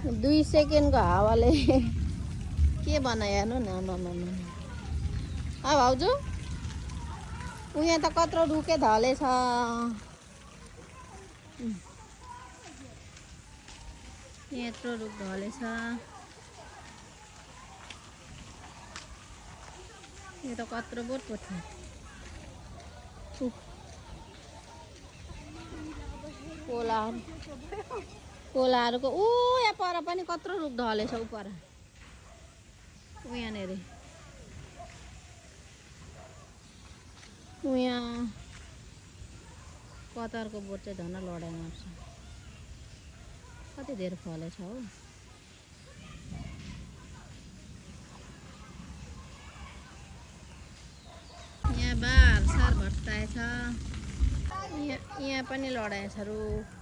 2 सेकेन्डको हावाले के बनायो हेर्नु न भाउजू उहाँ त कत्रो रुखे ढलेछ यत्रो रुख ढलेछ यो त कत्रो बोटको थियो कोलाहरूको यहाँ पर पनि कत्रो रुख ढलेछ उ पर यहाँनिर यहाँ कतारको बोट चाहिँ झन् लडाइ मार्छ कति धेरै फलेछ हो यहाँ बार सार भट्टाएछ यहाँ पनि लडाएछ रुख